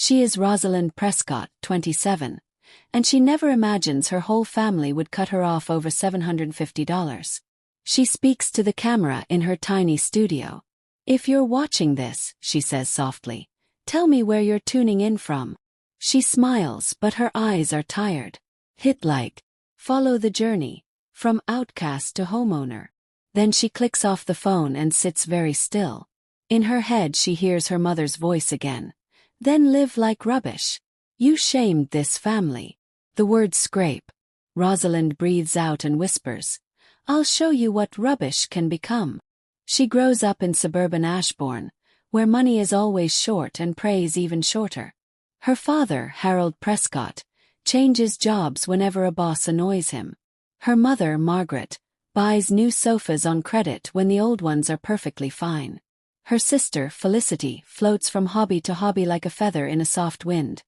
She is Rosalind Prescott, 27, and she never imagines her whole family would cut her off over $750. She speaks to the camera in her tiny studio. "If you're watching this," she says softly, "tell me where you're tuning in from." She smiles, but her eyes are tired. Hit like. Follow the journey, from outcast to homeowner. Then she clicks off the phone and sits very still. In her head she hears her mother's voice again. "Then live like rubbish. You shamed this family." The words scrape. Rosalind breathes out and whispers, "I'll show you what rubbish can become." She grows up in suburban Ashbourne, where money is always short and praise even shorter. Her father, Harold Prescott, changes jobs whenever a boss annoys him. Her mother, Margaret, buys new sofas on credit when the old ones are perfectly fine. Her sister, Felicity, floats from hobby to hobby like a feather in a soft wind.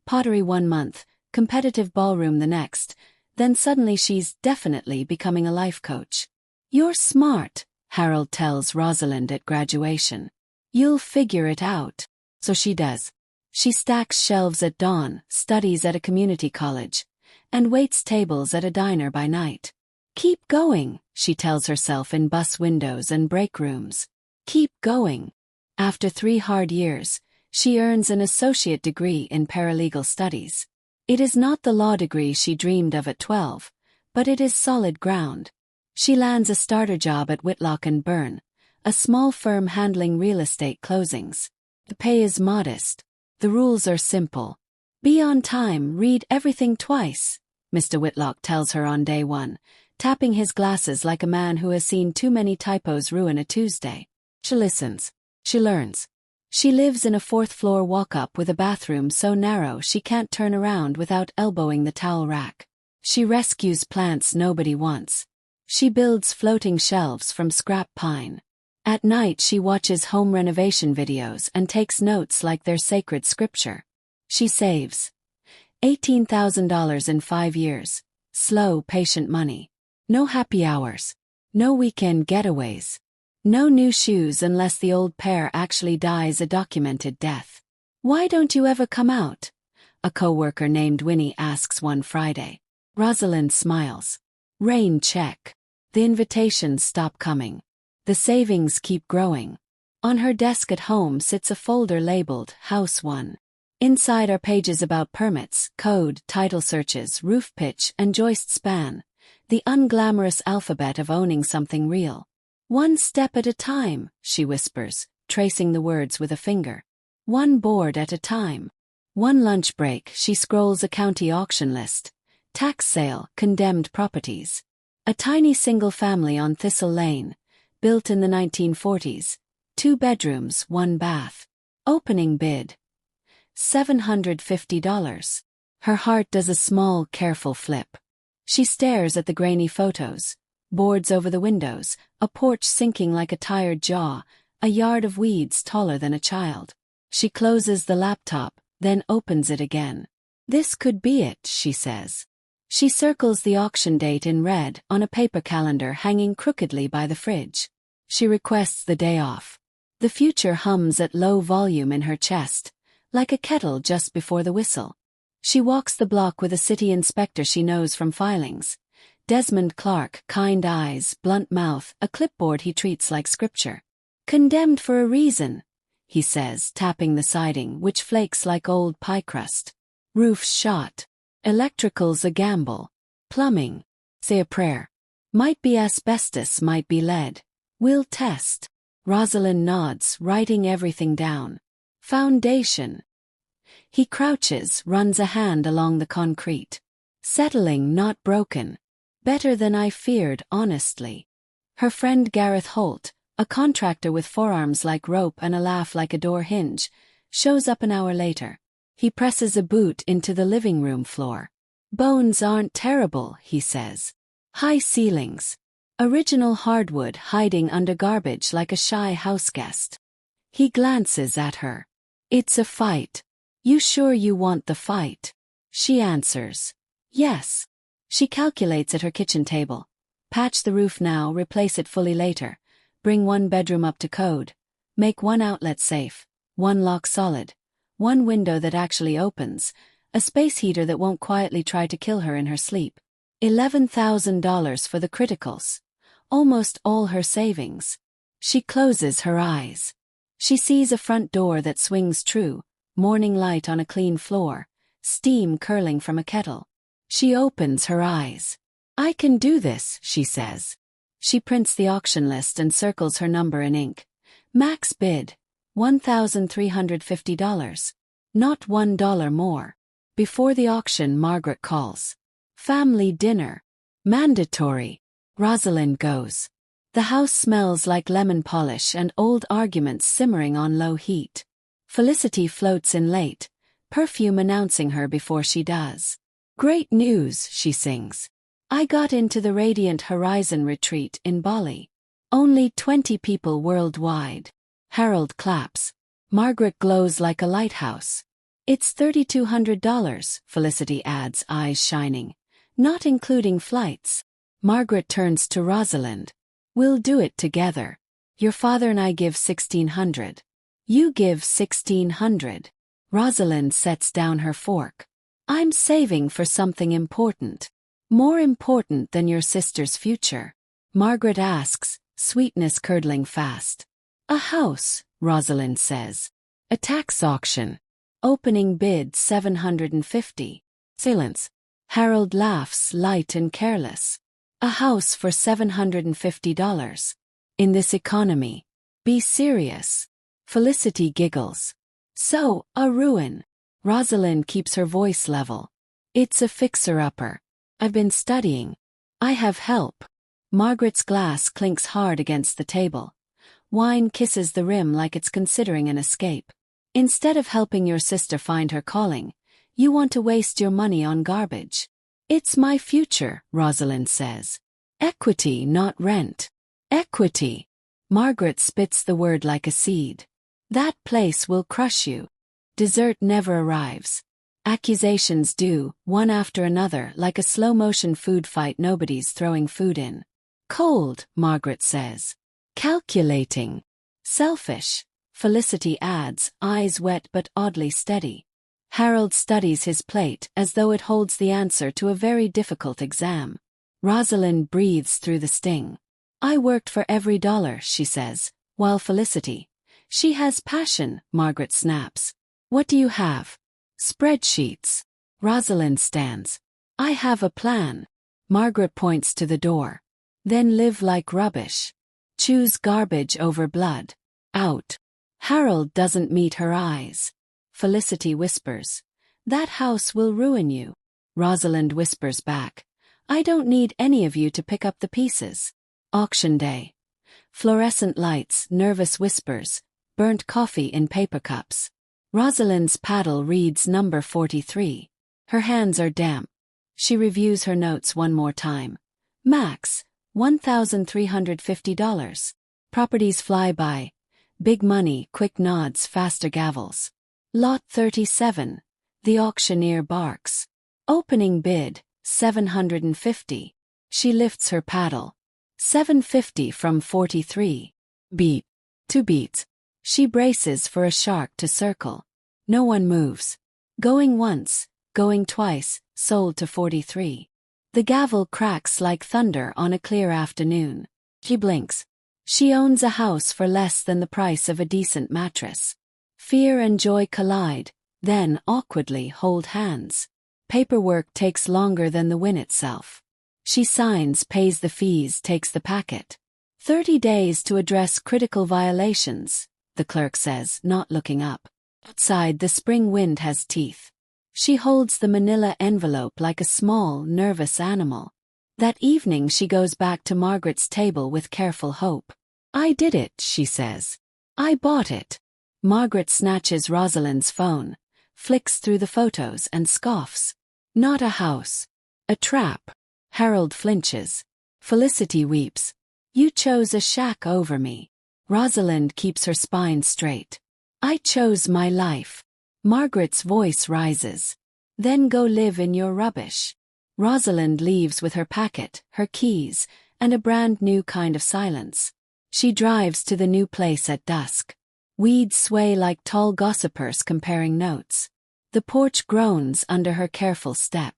Pottery one month, competitive ballroom the next, then suddenly she's definitely becoming a life coach. "You're smart," Harold tells Rosalind at graduation. "You'll figure it out." So she does. She stacks shelves at dawn, studies at a community college, and waits tables at a diner by night. "Keep going," she tells herself in bus windows and break rooms. Keep going. After 3 hard years, she earns an associate degree in paralegal studies. It is not the law degree she dreamed of at 12, but it is solid ground. She lands a starter job at Whitlock & Byrne, a small firm handling real estate closings. The pay is modest. The rules are simple. "Be on time, read everything twice," Mr. Whitlock tells her on day 1, tapping his glasses like a man who has seen too many typos ruin a Tuesday. She listens. She learns. She lives in a 4th-floor walk-up with a bathroom so narrow she can't turn around without elbowing the towel rack. She rescues plants nobody wants. She builds floating shelves from scrap pine. At night she watches home renovation videos and takes notes like they're sacred scripture. She saves $18,000 in 5 years. Slow, patient money. No happy hours. No weekend getaways. No new shoes unless the old pair actually dies a documented death. "Why don't you ever come out?" a coworker named Winnie asks one Friday. Rosalind smiles. Rain check. The invitations stop coming. The savings keep growing. On her desk at home sits a folder labeled House 1. Inside are pages about permits, code, title searches, roof pitch, and joist span. The unglamorous alphabet of owning something real. "One step at a time," she whispers, tracing the words with a finger. "One board at a time." One lunch break, she scrolls a county auction list. Tax sale, condemned properties. A tiny single family on Thistle Lane, built in the 1940s. 2 bedrooms, 1 bath. Opening bid. $750. Her heart does a small, careful flip. She stares at the grainy photos. Boards over the windows, a porch sinking like a tired jaw, a yard of weeds taller than a child. She closes the laptop, then opens it again. "This could be it," she says. She circles the auction date in red on a paper calendar hanging crookedly by the fridge. She requests the day off. The future hums at low volume in her chest, like a kettle just before the whistle. She walks the block with a city inspector she knows from filings. Desmond Clark, kind eyes, blunt mouth, a clipboard he treats like scripture. "Condemned for a reason," he says, tapping the siding, which flakes like old pie crust. "Roof's shot. Electrical's a gamble. Plumbing. Say a prayer. Might be asbestos, might be lead. We'll test." Rosalind nods, writing everything down. "Foundation." He crouches, runs a hand along the concrete. "Settling, not broken. Better than I feared, honestly." Her friend Gareth Holt, a contractor with forearms like rope and a laugh like a door hinge, shows up an hour later. He presses a boot into the living room floor. "Bones aren't terrible," he says. "High ceilings. Original hardwood hiding under garbage like a shy houseguest." He glances at her. "It's a fight. You sure you want the fight?" She answers, "Yes." She calculates at her kitchen table. Patch the roof now, replace it fully later. Bring 1 bedroom up to code. Make 1 outlet safe, 1 lock solid. one window that actually opens, a space heater that won't quietly try to kill her in her sleep. $11,000 for the criticals. Almost all her savings. She closes her eyes. She sees a front door that swings true, morning light on a clean floor, steam curling from a kettle. She opens her eyes. I can do this, she says. She prints the auction list and circles her number in ink. Max bid, $1,350. Not $1 more. Before the auction, Margaret calls. Family dinner. Mandatory. Rosalind goes. The house smells like lemon polish and old arguments simmering on low heat. Felicity floats in late, perfume announcing her before she does. Great news, she sings. I got into the Radiant Horizon retreat in Bali. Only 20 people worldwide. Harold claps. Margaret glows like a lighthouse. It's $3,200, Felicity adds, eyes shining. Not including flights. Margaret turns to Rosalind. We'll do it together. Your father and I give $1,600. You give $1,600. Rosalind sets down her fork. I'm saving for something important. More important than your sister's future. Margaret asks, sweetness curdling fast. A house, Rosalind says. A tax auction. Opening bid $750. Silence. Harold laughs, light and careless. A house for $750. In this economy. Be serious. Felicity giggles. So, a ruin. Rosalind keeps her voice level. It's a fixer-upper. I've been studying. I have help. Margaret's glass clinks hard against the table. Wine kisses the rim like it's considering an escape. Instead of helping your sister find her calling, you want to waste your money on garbage. It's my future, Rosalind says. Equity, not rent. Equity. Margaret spits the word like a seed. That place will crush you. Dessert never arrives. Accusations do, one after another, like a slow-motion food fight nobody's throwing food in. Cold, Margaret says. Calculating. Selfish. Felicity adds, eyes wet but oddly steady. Harold studies his plate as though it holds the answer to a very difficult exam. Rosalind breathes through the sting. I worked for every dollar, she says, while Felicity. She has passion, Margaret snaps. What do you have? Spreadsheets. Rosalind stands. I have a plan. Margaret points to the door. Then live like rubbish. Choose garbage over blood. Out. Harold doesn't meet her eyes. Felicity whispers. That house will ruin you. Rosalind whispers back. I don't need any of you to pick up the pieces. Auction day. Fluorescent lights, nervous whispers, burnt coffee in paper cups. Rosalind's paddle reads number 43. Her hands are damp. She reviews her notes one more time. Max, $1,350. Properties fly by. Big money, quick nods, faster gavels. Lot 37. The auctioneer barks. Opening bid, $750. She lifts her paddle. $750 from 43. Beat. 2 beats. She braces for a shark to circle. No one moves. Going once, going twice, sold to 43. The gavel cracks like thunder on a clear afternoon. She blinks. She owns a house for less than the price of a decent mattress. Fear and joy collide, then awkwardly hold hands. Paperwork takes longer than the win itself. She signs, pays the fees, takes the packet. 30 days to address critical violations, the clerk says, not looking up. Outside, the spring wind has teeth. She holds the manila envelope like a small, nervous animal. That evening she goes back to Margaret's table with careful hope. I did it, she says. I bought it. Margaret snatches Rosalind's phone, flicks through the photos and scoffs. Not a house. A trap. Harold flinches. Felicity weeps. You chose a shack over me. Rosalind keeps her spine straight. I chose my life. Margaret's voice rises. Then go live in your rubbish. Rosalind leaves with her packet, her keys, and a brand new kind of silence. She drives to the new place at dusk. Weeds sway like tall gossipers comparing notes. The porch groans under her careful step.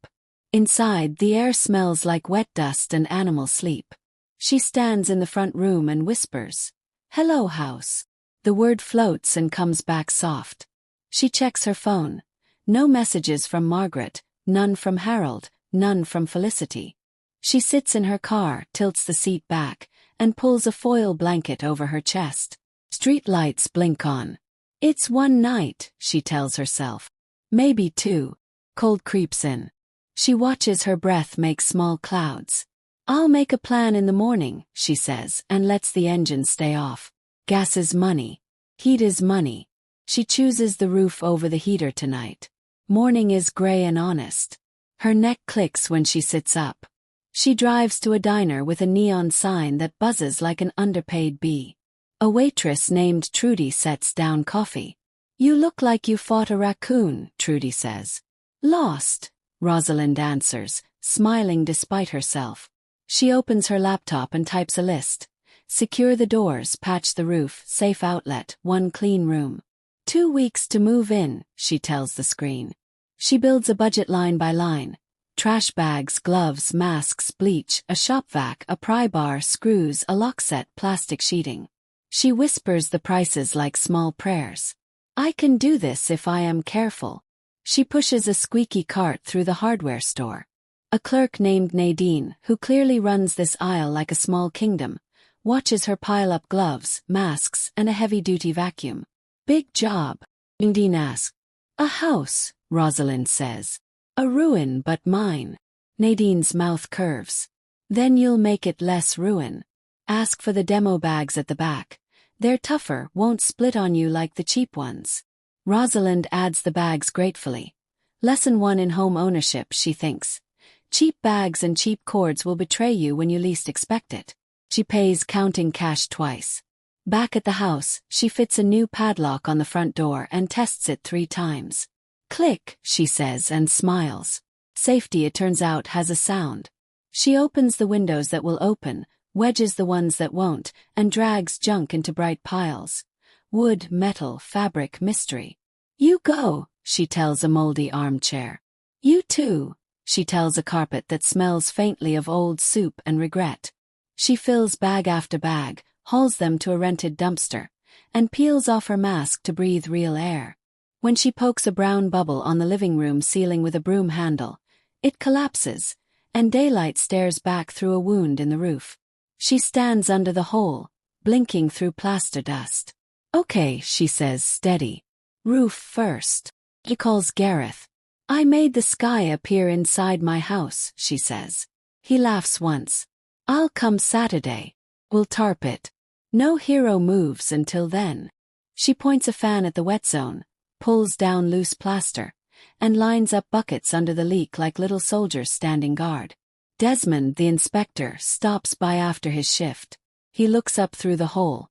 Inside, the air smells like wet dust and animal sleep. She stands in the front room and whispers, "Hello, house." The word floats and comes back soft. She checks her phone. No messages from Margaret, none from Harold, none from Felicity. She sits in her car, tilts the seat back, and pulls a foil blanket over her chest. Street lights blink on. It's one night, she tells herself. Maybe two. Cold creeps in. She watches her breath make small clouds. "I'll make a plan in the morning," she says, and lets the engine stay off. Gas is money. Heat is money. She chooses the roof over the heater tonight. Morning is gray and honest. Her neck clicks when she sits up. She drives to a diner with a neon sign that buzzes like an underpaid bee. A waitress named Trudy sets down coffee. "You look like you fought a raccoon," Trudy says. "Lost," Rosalind answers, smiling despite herself. She opens her laptop and types a list. Secure the doors, patch the roof, safe outlet, one clean room. 2 weeks to move in, she tells the screen. She builds a budget line by line. Trash bags, gloves, masks, bleach, a shop vac, a pry bar, screws, a lock set, plastic sheeting. She whispers the prices like small prayers. "I can do this if I am careful." She pushes a squeaky cart through the hardware store. A clerk named Nadine, who clearly runs this aisle like a small kingdom, watches her pile up gloves, masks, and a heavy-duty vacuum. "Big job?" Nadine asks. "A house," Rosalind says. "A ruin but mine." Nadine's mouth curves. "Then you'll make it less ruin. Ask for the demo bags at the back. They're tougher, won't split on you like the cheap ones." Rosalind adds the bags gratefully. Lesson 1 in home ownership, she thinks. Cheap bags and cheap cords will betray you when you least expect it. She pays, counting cash twice. Back at the house, she fits a new padlock on the front door and tests it 3 times. "Click," she says and smiles. Safety, it turns out, has a sound. She opens the windows that will open, wedges the ones that won't, and drags junk into bright piles. Wood, metal, fabric, mystery. "You go," she tells a moldy armchair. "You too," she tells a carpet that smells faintly of old soup and regret. She fills bag after bag, hauls them to a rented dumpster, and peels off her mask to breathe real air. When she pokes a brown bubble on the living room ceiling with a broom handle, it collapses, and daylight stares back through a wound in the roof. She stands under the hole, blinking through plaster dust. "Okay," she says, steady. "Roof first." She calls Gareth. "I made the sky appear inside my house," she says. He laughs once. "I'll come Saturday. We'll tarp it." No hero moves until then. She points a fan at the wet zone, pulls down loose plaster, and lines up buckets under the leak like little soldiers standing guard. Desmond, the inspector, stops by after his shift. He looks up through the hole.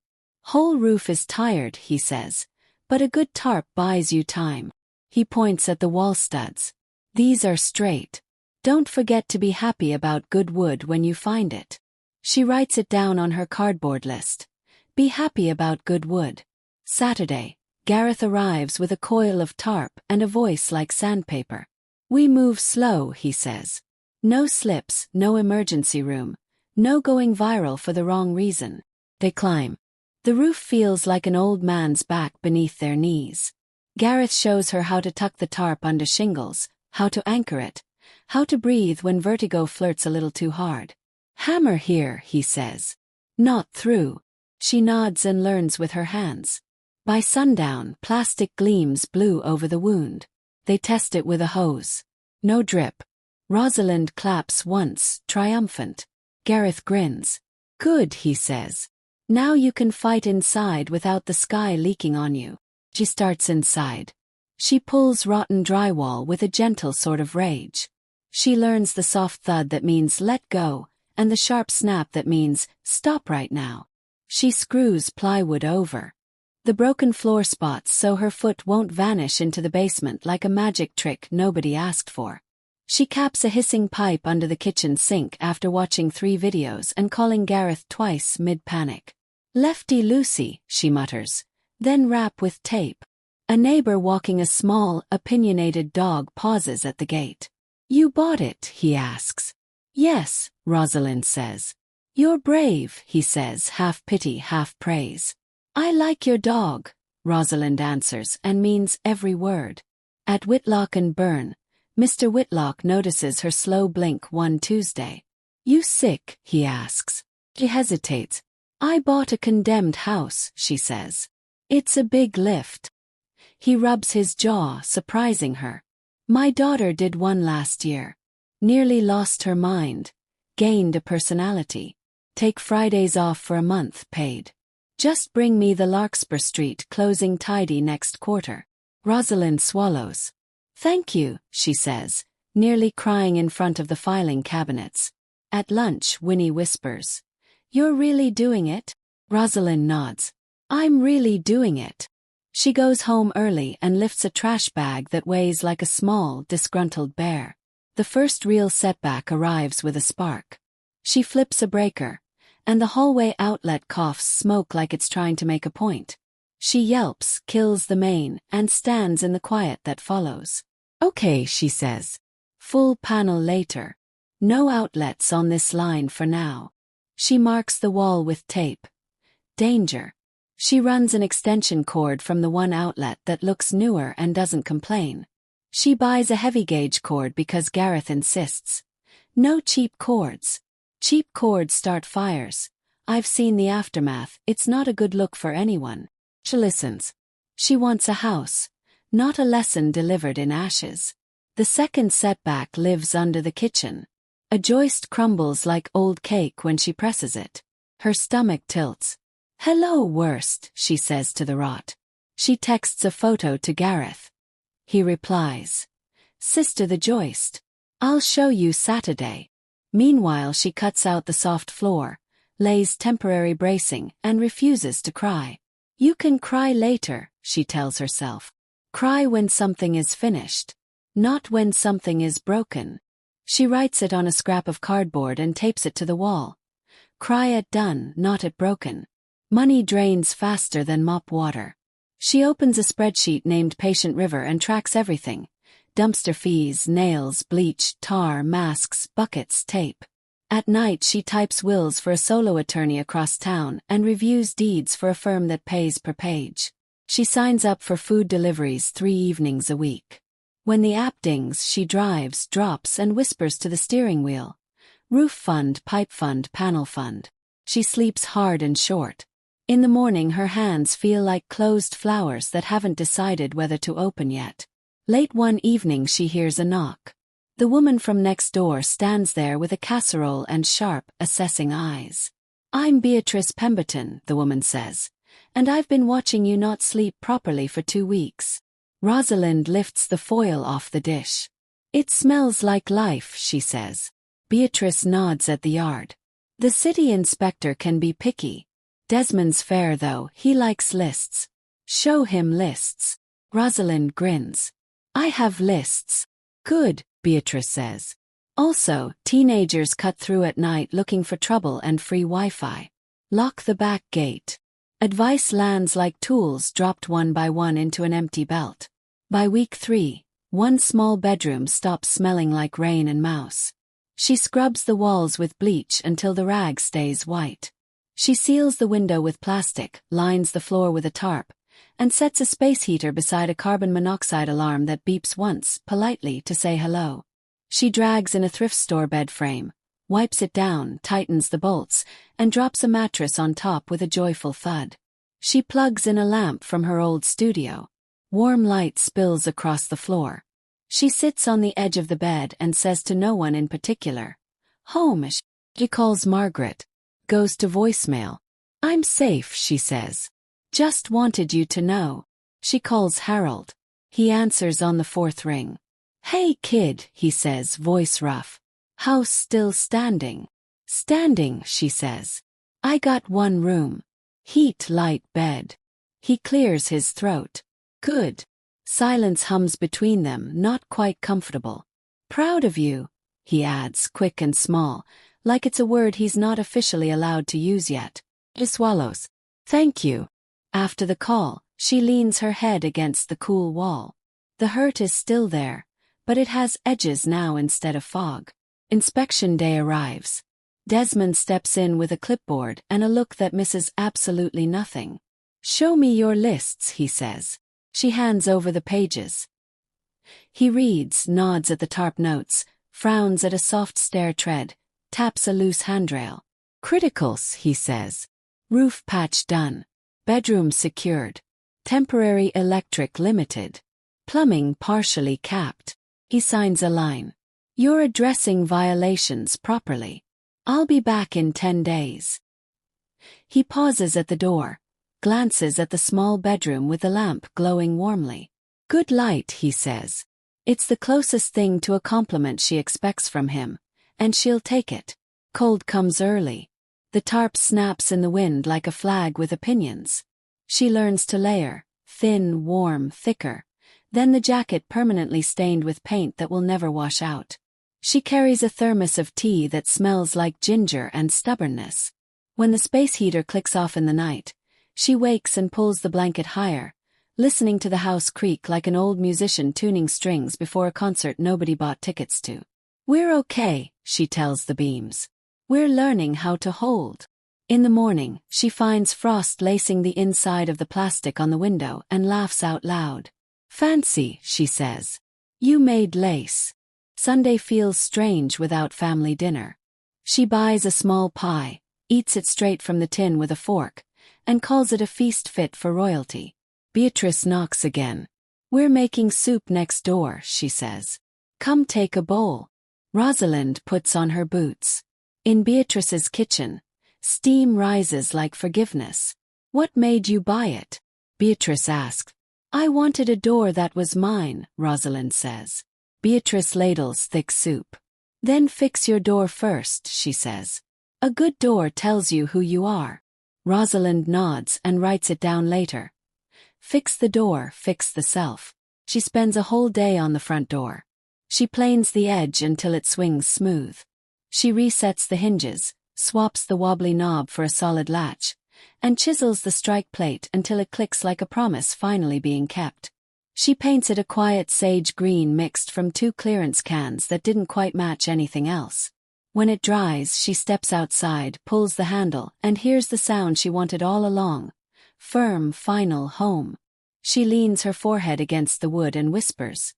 "Whole roof is tired," he says, "but a good tarp buys you time." He points at the wall studs. "These are straight. Don't forget to be happy about good wood when you find it." She writes it down on her cardboard list. Be happy about good wood. Saturday, Gareth arrives with a coil of tarp and a voice like sandpaper. "We move slow," he says. "No slips, no emergency room, no going viral for the wrong reason." They climb. The roof feels like an old man's back beneath their knees. Gareth shows her how to tuck the tarp under shingles, how to anchor it, how to breathe when vertigo flirts a little too hard. "Hammer here," he says. "Not through." She nods and learns with her hands. By sundown, plastic gleams blue over the wound. They test it with a hose. No drip. Rosalind claps once, triumphant. Gareth grins. "Good," he says. "Now you can fight inside without the sky leaking on you." She starts inside. She pulls rotten drywall with a gentle sort of rage. She learns the soft thud that means let go, and the sharp snap that means stop right now. She screws plywood over the broken floor spots so her foot won't vanish into the basement like a magic trick nobody asked for. She caps a hissing pipe under the kitchen sink after watching 3 videos and calling Gareth twice mid-panic. "Lefty Lucy," she mutters. then wrap with tape. A neighbor walking a small, opinionated dog pauses at the gate. You bought it, he asks. Yes, Rosalind says. You're brave, he says, half pity, half praise. I like your dog, Rosalind answers and means every word. At Whitlock and Burn, Mr. Whitlock notices her slow blink one Tuesday. You sick, he asks. She hesitates. I bought a condemned house, she says. It's a big lift. He rubs his jaw, surprising her. My daughter did one last year. Nearly lost her mind. Gained a personality. Take Fridays off for a month, paid. Just bring me the Larkspur Street closing tidy next quarter. Rosalind swallows. Thank you, she says, nearly crying in front of the filing cabinets. At lunch, Winnie whispers. You're really doing it? Rosalind nods. I'm really doing it. She goes home early and lifts a trash bag that weighs like a small, disgruntled bear. The first real setback arrives with a spark. She flips a breaker, and the hallway outlet coughs smoke like it's trying to make a point. She yelps, kills the main, and stands in the quiet that follows. Okay, she says. Full panel later. No outlets on this line for now. She marks the wall with tape. Danger. She runs an extension cord from the one outlet that looks newer and doesn't complain. She buys a heavy gauge cord because Gareth insists. No cheap cords. Cheap cords start fires. I've seen the aftermath, it's not a good look for anyone. She listens. She wants a house, not a lesson delivered in ashes. The second setback lives under the kitchen. A joist crumbles like old cake when she presses it. Her stomach tilts. Hello, worst, she says to the rot. She texts a photo to Gareth. He replies. Sister the joist. I'll show you Saturday. Meanwhile she cuts out the soft floor, lays temporary bracing, and refuses to cry. You can cry later, she tells herself. Cry when something is finished. Not when something is broken. She writes it on a scrap of cardboard and tapes it to the wall. Cry at done, not at broken. Money drains faster than mop water. She opens a spreadsheet named Patient River and tracks everything. Dumpster fees, nails, bleach, tar, masks, buckets, tape. At night she types wills for a solo attorney across town and reviews deeds for a firm that pays per page. She signs up for food deliveries 3 evenings a week. When the app dings, she drives, drops, and whispers to the steering wheel. Roof fund, pipe fund, panel fund. She sleeps hard and short. In the morning her hands feel like closed flowers that haven't decided whether to open yet. Late one evening she hears a knock. The woman from next door stands there with a casserole and sharp, assessing eyes. I'm Beatrice Pemberton, the woman says, and I've been watching you not sleep properly for 2 weeks. Rosalind lifts the foil off the dish. It smells like life, she says. Beatrice nods at the yard. The city inspector can be picky. Desmond's fair though, he likes lists. Show him lists. Rosalind grins. I have lists. Good, Beatrice says. Also, teenagers cut through at night looking for trouble and free Wi-Fi. Lock the back gate. Advice lands like tools dropped one by one into an empty belt. By week 3, one small bedroom stops smelling like rain and mouse. She scrubs the walls with bleach until the rag stays white. She seals the window with plastic, lines the floor with a tarp, and sets a space heater beside a carbon monoxide alarm that beeps once, politely, to say hello. She drags in a thrift store bed frame, wipes it down, tightens the bolts, and drops a mattress on top with a joyful thud. She plugs in a lamp from her old studio. Warm light spills across the floor. She sits on the edge of the bed and says to no one in particular. Home. She calls Margaret. Goes to voicemail. I'm safe, she says. Just wanted you to know. She calls Harold. He answers on the 4th ring. Hey kid, he says, voice rough. House still standing? Standing, she says. I got 1 room. Heat, light, bed. He clears his throat. Good. Silence hums between them, not quite comfortable. Proud of you, he adds, quick and small, like it's a word he's not officially allowed to use yet. He swallows. Thank you. After the call, She leans her head against the cool wall. The hurt is still there, but it has edges now instead of fog. Inspection day arrives. Desmond steps in with a clipboard and a look that misses absolutely nothing. "Show me your lists," he says. She hands over the pages. He reads, nods at the tarp notes, frowns at a soft stair tread, taps a loose handrail. "Criticals," he says. "Roof patch done. Bedroom secured. Temporary electric limited. Plumbing partially capped." He signs a line. "You're addressing violations properly. I'll be back in 10 days. He pauses at the door, glances at the small bedroom with the lamp glowing warmly. "Good light," he says. It's the closest thing to a compliment she expects from him, and she'll take it. Cold comes early. The tarp snaps in the wind like a flag with opinions. She learns to layer, thin, warm, thicker, then the jacket permanently stained with paint that will never wash out. She carries a thermos of tea that smells like ginger and stubbornness. When the space heater clicks off in the night, she wakes and pulls the blanket higher, listening to the house creak like an old musician tuning strings before a concert nobody bought tickets to. "We're okay," she tells the beams. "We're learning how to hold." In the morning, she finds frost lacing the inside of the plastic on the window and laughs out loud. "Fancy," she says. "You made lace." Sunday feels strange without family dinner. She buys a small pie, eats it straight from the tin with a fork, and calls it a feast fit for royalty. Beatrice knocks again. "We're making soup next door," she says. "Come take a bowl." Rosalind puts on her boots. In Beatrice's kitchen, steam rises like forgiveness. "What made you buy it?" Beatrice asks. "I wanted a door that was mine," Rosalind says. Beatrice ladles thick soup. "Then fix your door first," she says. "A good door tells you who you are." Rosalind nods and writes it down later. Fix the door, fix the self. She spends a whole day on the front door. She planes the edge until it swings smooth. She resets the hinges, swaps the wobbly knob for a solid latch, and chisels the strike plate until it clicks like a promise finally being kept. She paints it a quiet sage green mixed from 2 clearance cans that didn't quite match anything else. When it dries, she steps outside, pulls the handle, and hears the sound she wanted all along. Firm, final home. She leans her forehead against the wood and whispers,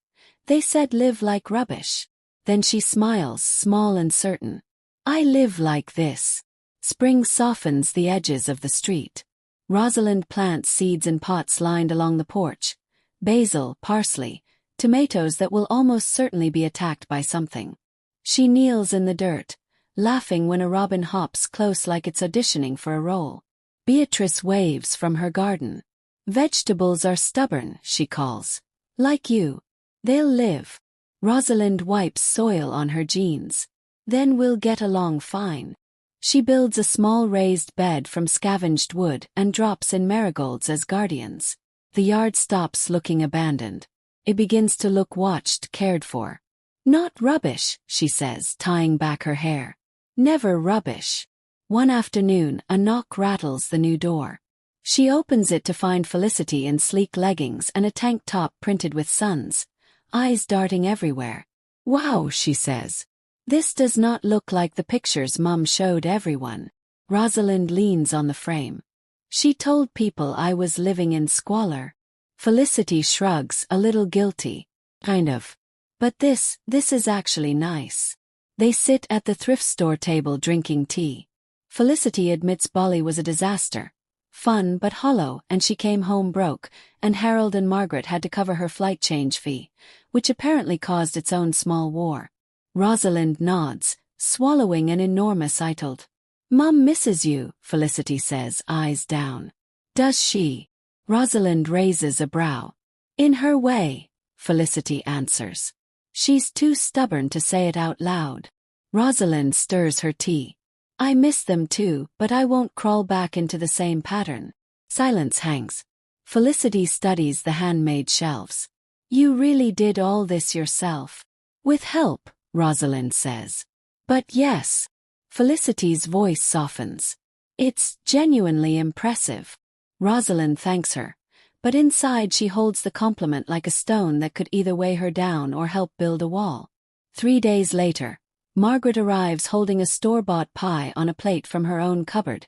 "They said live like rubbish." Then she smiles, small and certain. "I live like this." Spring softens the edges of the street. Rosalind plants seeds in pots lined along the porch. Basil, parsley, tomatoes that will almost certainly be attacked by something. She kneels in the dirt, laughing when a robin hops close like it's auditioning for a role. Beatrice waves from her garden. "Vegetables are stubborn," she calls. "Like you. They'll live." Rosalind wipes soil on her jeans. "Then we'll get along fine." She builds a small raised bed from scavenged wood and drops in marigolds as guardians. The yard stops looking abandoned. It begins to look watched, cared for. "Not rubbish," she says, tying back her hair. "Never rubbish." One afternoon, a knock rattles the new door. She opens it to find Felicity in sleek leggings and a tank top printed with suns, eyes darting everywhere. "Wow," she says. "This does not look like the pictures Mum showed everyone." Rosalind leans on the frame. "She told people I was living in squalor." Felicity shrugs, a little guilty. "Kind of. But this is actually nice." They sit at the thrift store table drinking tea. Felicity admits Bali was a disaster. Fun but hollow, and she came home broke, and Harold and Margaret had to cover her flight change fee, which apparently caused its own small war. Rosalind nods, swallowing an enormous idled. "Mum misses you," Felicity says, eyes down. "Does she?" Rosalind raises a brow. "In her way," Felicity answers. She's too stubborn to say it out loud. Rosalind stirs her tea. "I miss them too, but I won't crawl back into the same pattern." Silence hangs. Felicity studies the handmade shelves. "You really did all this yourself?" "With help," Rosalind says. "But yes." Felicity's voice softens. "It's genuinely impressive." Rosalind thanks her, But inside she holds the compliment like a stone that could either weigh her down or help build a wall. 3 days later, Margaret arrives holding a store-bought pie on a plate from her own cupboard,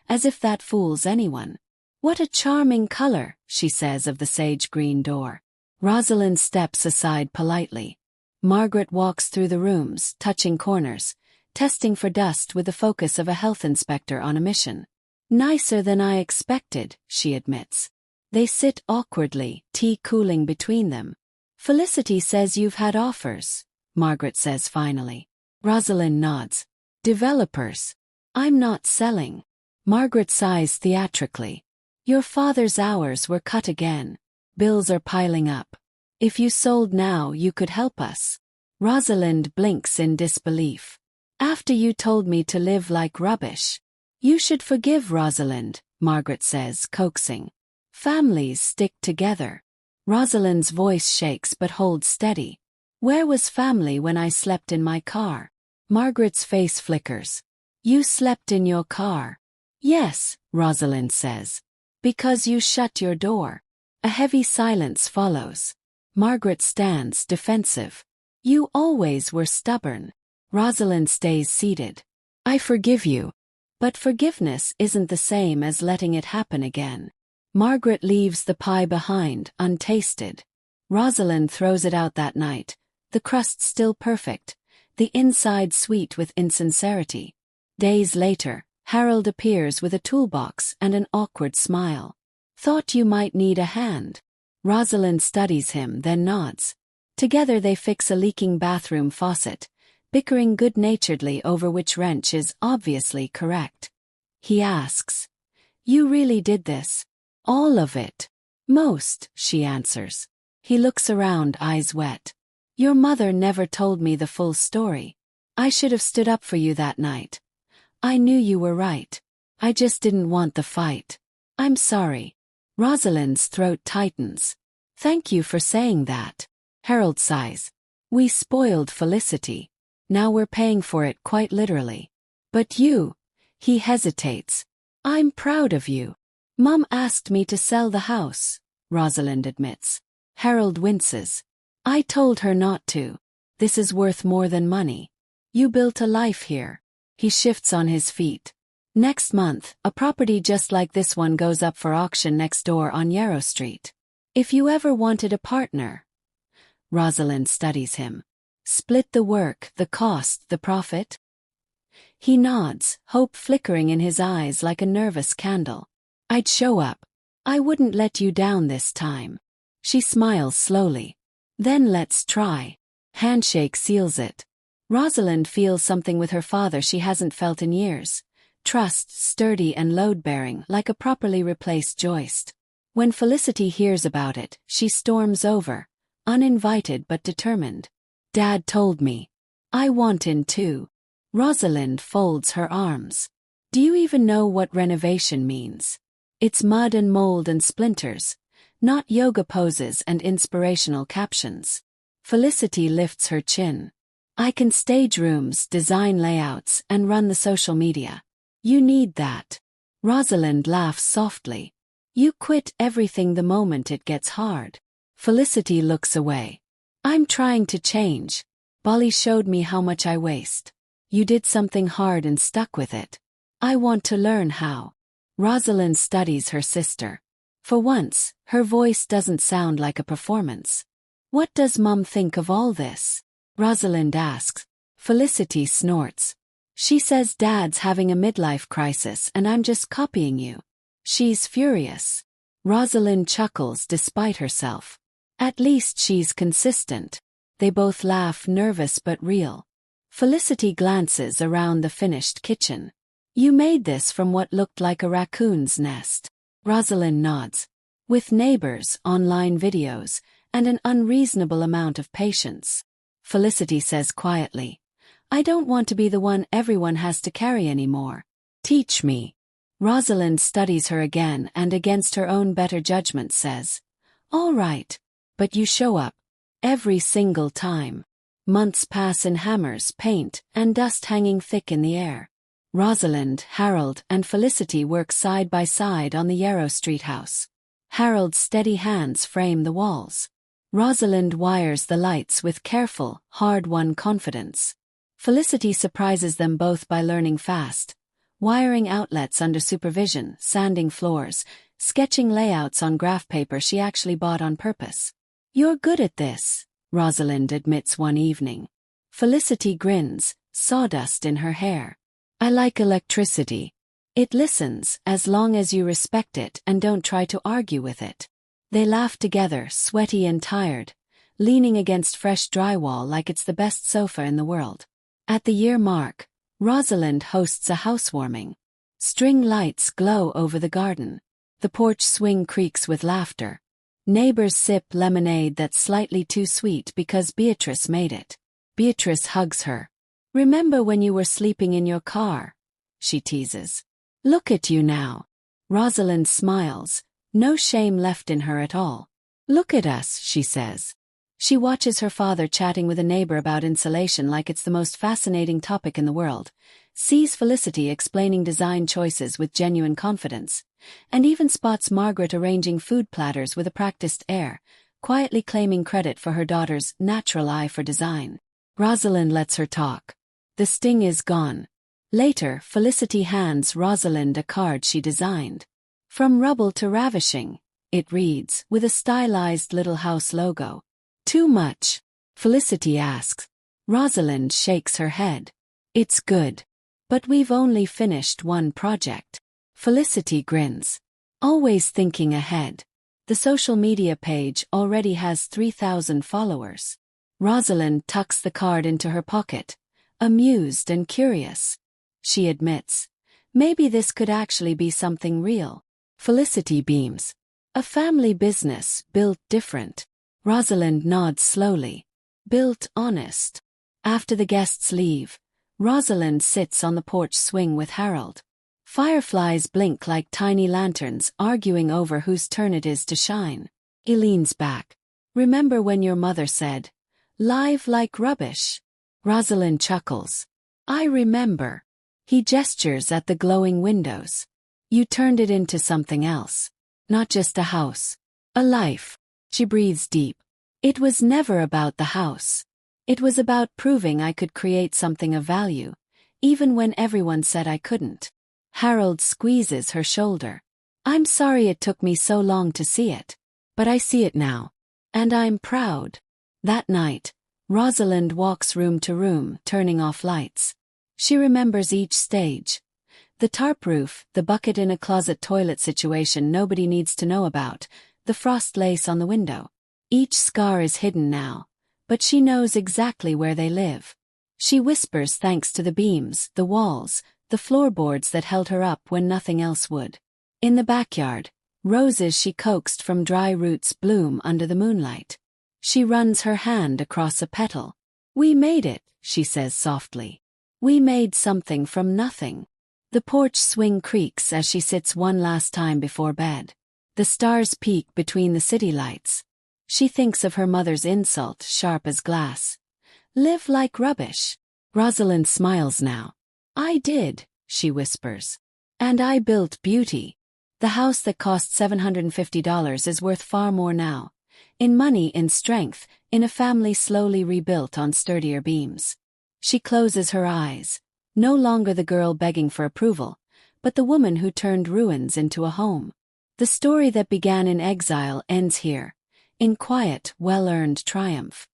as if that fools anyone. "What a charming color," she says of the sage-green door. Rosalind steps aside politely. Margaret walks through the rooms, touching corners, testing for dust with the focus of a health inspector on a mission. "Nicer than I expected," she admits. They sit awkwardly, tea cooling between them. "Felicity says you've had offers," Margaret says finally. Rosalind nods. "Developers. I'm not selling." Margaret sighs theatrically. "Your father's hours were cut again. Bills are piling up. If you sold now you could help us." Rosalind blinks in disbelief. "After you told me to live like rubbish." "You should forgive Rosalind," Margaret says, coaxing. "Families stick together." Rosalind's voice shakes but holds steady. "Where was family when I slept in my car?" Margaret's face flickers. "You slept in your car?" "Yes," Rosalind says. "Because you shut your door." A heavy silence follows. Margaret stands defensive. "You always were stubborn." Rosalind stays seated. "I forgive you. But forgiveness isn't the same as letting it happen again." Margaret leaves the pie behind, untasted. Rosalind throws it out that night, the crust still perfect, the inside sweet with insincerity. Days later, Harold appears with a toolbox and an awkward smile. "Thought you might need a hand." Rosalind studies him, then nods. Together they fix a leaking bathroom faucet, bickering good-naturedly over which wrench is obviously correct. He asks, "You really did this?" "All of it." "Most," she answers. He looks around, eyes wet. "Your mother never told me the full story. I should have stood up for you that night. I knew you were right. I just didn't want the fight. I'm sorry." Rosalind's throat tightens. "Thank you for saying that." Harold sighs. "We spoiled Felicity. Now we're paying for it quite literally." "But you..." He hesitates. "I'm proud of you." "Mum asked me to sell the house," Rosalind admits. Harold winces. "I told her not to. This is worth more than money. You built a life here." He shifts on his feet. "Next month, a property just like this one goes up for auction next door on Yarrow Street. If you ever wanted a partner..." Rosalind studies him. "Split the work, the cost, the profit?" He nods, hope flickering in his eyes like a nervous candle. "I'd show up. I wouldn't let you down this time." She smiles slowly. "Then let's try." Handshake seals it. Rosalind feels something with her father she hasn't felt in years. Trust, sturdy and load-bearing, like a properly replaced joist. When Felicity hears about it, she storms over, uninvited but determined. "Dad told me. I want in too." Rosalind folds her arms. "Do you even know what renovation means? It's mud and mold and splinters, not yoga poses and inspirational captions." Felicity lifts her chin. "I can stage rooms, design layouts, and run the social media. You need that." Rosalind laughs softly. "You quit everything the moment it gets hard." Felicity looks away. "I'm trying to change. Bolly showed me how much I waste. You did something hard and stuck with it. I want to learn how." Rosalind studies her sister. For once, her voice doesn't sound like a performance. "What does Mum think of all this?" Rosalind asks. Felicity snorts. "She says Dad's having a midlife crisis and I'm just copying you." She's furious. Rosalind chuckles despite herself. "At least she's consistent." They both laugh, nervous but real. Felicity glances around the finished kitchen. "You made this from what looked like a raccoon's nest." Rosalind nods. "With neighbors, online videos, and an unreasonable amount of patience." Felicity says quietly, "I don't want to be the one everyone has to carry anymore. Teach me." Rosalind studies her again and against her own better judgment says, "All right. But you show up. Every single time." Months pass in hammers, paint, and dust hanging thick in the air. Rosalind, Harold, and Felicity work side by side on the Yarrow Street house. Harold's steady hands frame the walls. Rosalind wires the lights with careful, hard-won confidence. Felicity surprises them both by learning fast, wiring outlets under supervision, sanding floors, sketching layouts on graph paper she actually bought on purpose. "You're good at this," Rosalind admits one evening. Felicity grins, sawdust in her hair. "I like electricity. It listens, as long as you respect it and don't try to argue with it." They laugh together, sweaty and tired, leaning against fresh drywall like it's the best sofa in the world. At the year mark, Rosalind hosts a housewarming. String lights glow over the garden. The porch swing creaks with laughter. Neighbors sip lemonade that's slightly too sweet because Beatrice made it. Beatrice hugs her. "Remember when you were sleeping in your car?" she teases. "Look at you now." Rosalind smiles, no shame left in her at all. "Look at us," she says. She watches her father chatting with a neighbor about insulation like it's the most fascinating topic in the world, sees Felicity explaining design choices with genuine confidence, and even spots Margaret arranging food platters with a practiced air, quietly claiming credit for her daughter's natural eye for design. Rosalind lets her talk. The sting is gone. Later, Felicity hands Rosalind a card she designed. "From rubble to ravishing," it reads, with a stylized little house logo. "Too much?" Felicity asks. Rosalind shakes her head. "It's good. But we've only finished one project." Felicity grins. Always thinking ahead. The social media page already has 3,000 followers. Rosalind tucks the card into her pocket, amused and curious. She admits, "Maybe this could actually be something real." Felicity beams. "A family business, built different." Rosalind nods slowly. "Built honest." After the guests leave, Rosalind sits on the porch swing with Harold. Fireflies blink like tiny lanterns, arguing over whose turn it is to shine. He leans back. "Remember when your mother said, 'Live like rubbish'?" Rosalind chuckles. "I remember." He gestures at the glowing windows. "You turned it into something else. Not just a house. A life." She breathes deep. "It was never about the house. It was about proving I could create something of value, even when everyone said I couldn't." Harold squeezes her shoulder. "I'm sorry it took me so long to see it. But I see it now. And I'm proud." That night, Rosalind walks room to room, turning off lights. She remembers each stage. The tarp roof, the bucket in a closet toilet situation nobody needs to know about, the frost lace on the window. Each scar is hidden now, but she knows exactly where they live. She whispers thanks to the beams, the walls, the floorboards that held her up when nothing else would. In the backyard, roses she coaxed from dry roots bloom under the moonlight. She runs her hand across a petal. "We made it," she says softly. "We made something from nothing." The porch swing creaks as she sits one last time before bed. The stars peek between the city lights. She thinks of her mother's insult, sharp as glass. "Live like rubbish." Rosalind smiles now. "I did," she whispers. "And I built beauty." The house that cost $750 is worth far more now. In money, in strength, in a family slowly rebuilt on sturdier beams. She closes her eyes. No longer the girl begging for approval, but the woman who turned ruins into a home. The story that began in exile ends here, in quiet, well-earned triumph.